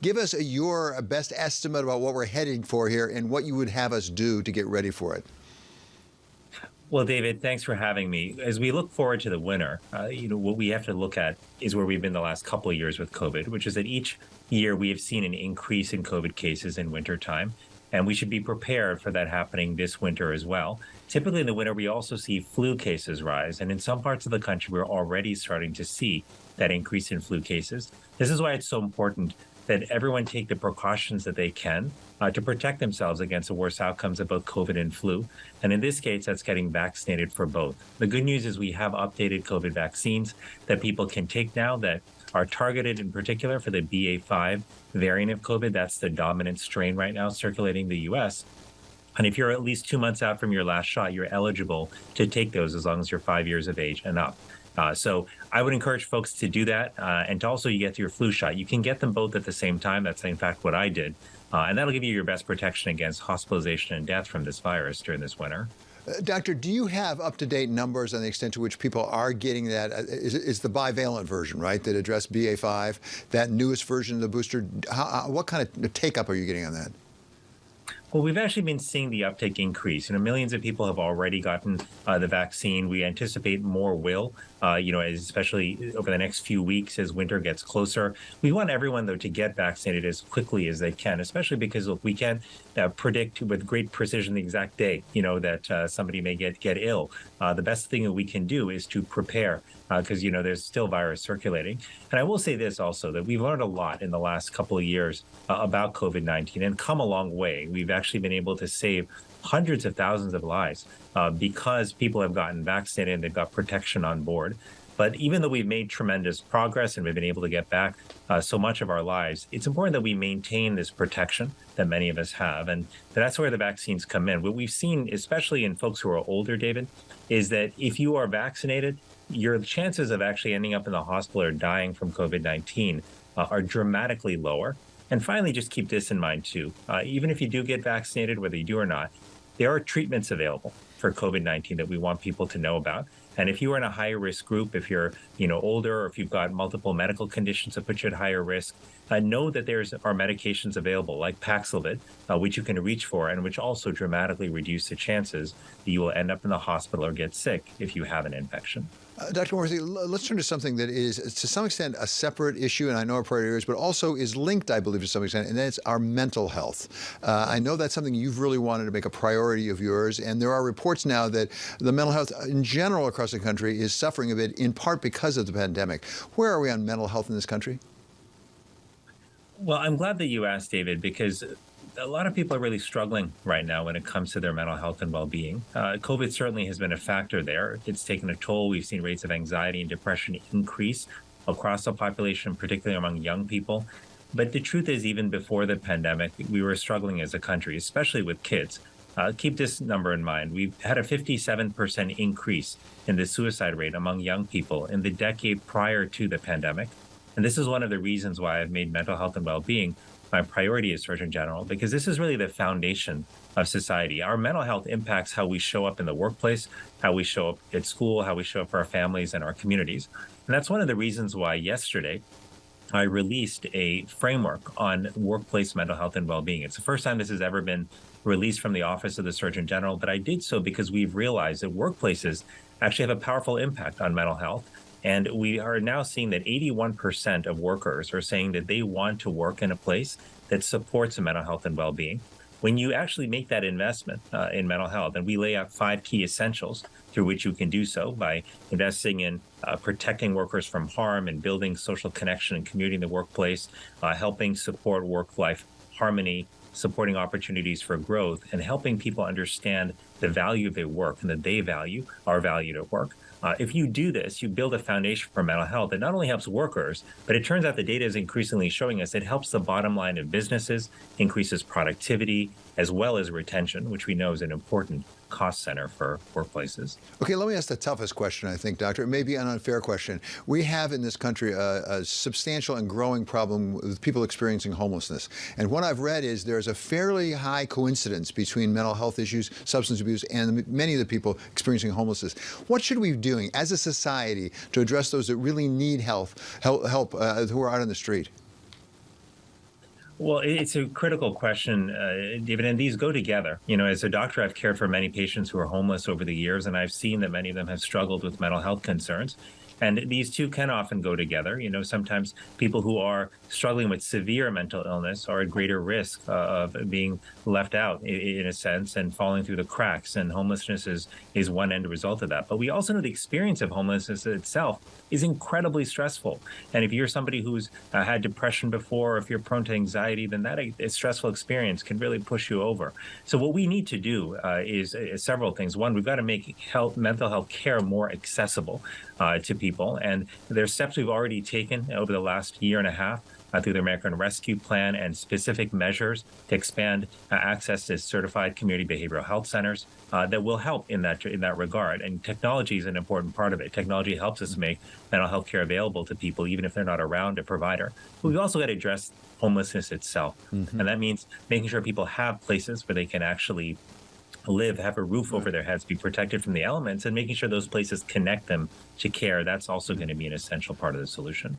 Give us your best estimate about what we're heading for here and what you would have us do to get ready for it. Well, David, thanks for having me. As we look forward to the winter, what we have to look at is where we've been the last couple of years with COVID, which is that each year we have seen an increase in COVID cases in wintertime, and we should be prepared for that happening this winter as well. Typically in the winter, we also see flu cases rise, and in some parts of the country, we're already starting to see that increase in flu cases. This is why it's so important that everyone take the precautions that they can to protect themselves against the worst outcomes of both COVID and flu. And in this case, that's getting vaccinated for both. The good news is we have updated COVID vaccines that people can take now that are targeted in particular for the BA.5 variant of COVID. That's the dominant strain right now circulating the US. And if you're at least 2 months out from your last shot, you're eligible to take those as long as you're 5 years of age and up. So I would encourage folks to do that and to also you get your flu shot. You can get them both at the same time. That's in fact what I did. And that'll give you your best protection against hospitalization and death from this virus during this winter. Doctor, do you have up-to-date numbers on the extent to which people are getting that? Is the bivalent version, right, that addressed BA.5, that newest version of the booster? What kind of take-up are you getting on that? Well, we've actually been seeing the uptake increase. Millions of people have already gotten the vaccine. We anticipate more will, especially over the next few weeks as winter gets closer. We want everyone, though, to get vaccinated as quickly as they can, especially because look, we can't predict with great precision the exact day, that somebody may get ill. The best thing that we can do is to prepare because, there's still virus circulating. And I will say this also, that we've learned a lot in the last couple of years about COVID-19 and come a long way. We've actually been able to save hundreds of thousands of lives because people have gotten vaccinated and they've got protection on board. But even though we've made tremendous progress and we've been able to get back so much of our lives, it's important that we maintain this protection that many of us have. And that's where the vaccines come in. What we've seen, especially in folks who are older, David, is that if you are vaccinated, your chances of actually ending up in the hospital or dying from COVID-19 are dramatically lower. And finally, just keep this in mind, too. Even if you do get vaccinated, whether you do or not, there are treatments available for COVID-19 that we want people to know about. And if you are in a higher risk group, if you're older, or if you've got multiple medical conditions that put you at higher risk, know that there are medications available like Paxlovid, which you can reach for and which also dramatically reduce the chances that you will end up in the hospital or get sick if you have an infection. Dr. Murthy, let's turn to something that is, to some extent, a separate issue, and I know our priority areas, but also is linked, I believe, to some extent, and that's our mental health. I know that's something you've really wanted to make a priority of yours, and there are reports now that the mental health in general across the country is suffering a bit, in part because of the pandemic. Where are we on mental health in this country? Well, I'm glad that you asked, David, because a lot of people are really struggling right now when it comes to their mental health and well-being. COVID certainly has been a factor there. It's taken a toll. We've seen rates of anxiety and depression increase across the population, particularly among young people. But the truth is, even before the pandemic, we were struggling as a country, especially with kids. Keep this number in mind. We've had a 57% increase in the suicide rate among young people in the decade prior to the pandemic. And this is one of the reasons why I've made mental health and well-being my priority as Surgeon General, because this is really the foundation of society. Our mental health impacts how we show up in the workplace, how we show up at school, how we show up for our families and our communities. And that's one of the reasons why yesterday I released a framework on workplace mental health and well-being. It's the first time this has ever been released from the Office of the Surgeon General, but I did so because we've realized that workplaces actually have a powerful impact on mental health. And we are now seeing that 81% of workers are saying that they want to work in a place that supports mental health and well-being. When you actually make that investment in mental health, and we lay out 5 key essentials through which you can do so by investing in protecting workers from harm and building social connection and community in the workplace, helping support work-life harmony, supporting opportunities for growth, and helping people understand the value of their work and that they are valued at work. If you do this, you build a foundation for mental health that not only helps workers, but it turns out the data is increasingly showing us it helps the bottom line of businesses, increases productivity, as well as retention, which we know is an important cost center for workplaces. Okay, let me ask the toughest question, I think, Doctor. It may be an unfair question. We have in this country a substantial and growing problem with people experiencing homelessness. And what I've read is there's a fairly high coincidence between mental health issues, substance abuse, and many of the people experiencing homelessness. What should we be doing as a society to address those that really need help who are out on the street? Well, it's a critical question, David, and these go together. You know, as a doctor, I've cared for many patients who are homeless over the years, and I've seen that many of them have struggled with mental health concerns. And these two can often go together. You know, sometimes people who are struggling with severe mental illness are at greater risk of being left out in a sense and falling through the cracks. And homelessness is one end result of that. But we also know the experience of homelessness itself is incredibly stressful. And if you're somebody who's had depression before, or if you're prone to anxiety, then that a stressful experience can really push you over. So what we need to do is several things. One, we've got to make mental health care more accessible to people. And there's steps we've already taken over the last year and a half through the American Rescue Plan and specific measures to expand access to certified community behavioral health centers that will help in that regard. And technology is an important part of it. Technology helps us make mental health care available to people, even if they're not around a provider. But we've also got to address homelessness itself. Mm-hmm. And that means making sure people have places where they can actually live, have a roof over their heads, be protected from the elements, and making sure those places connect them to care. That's also going to be an essential part of the solution.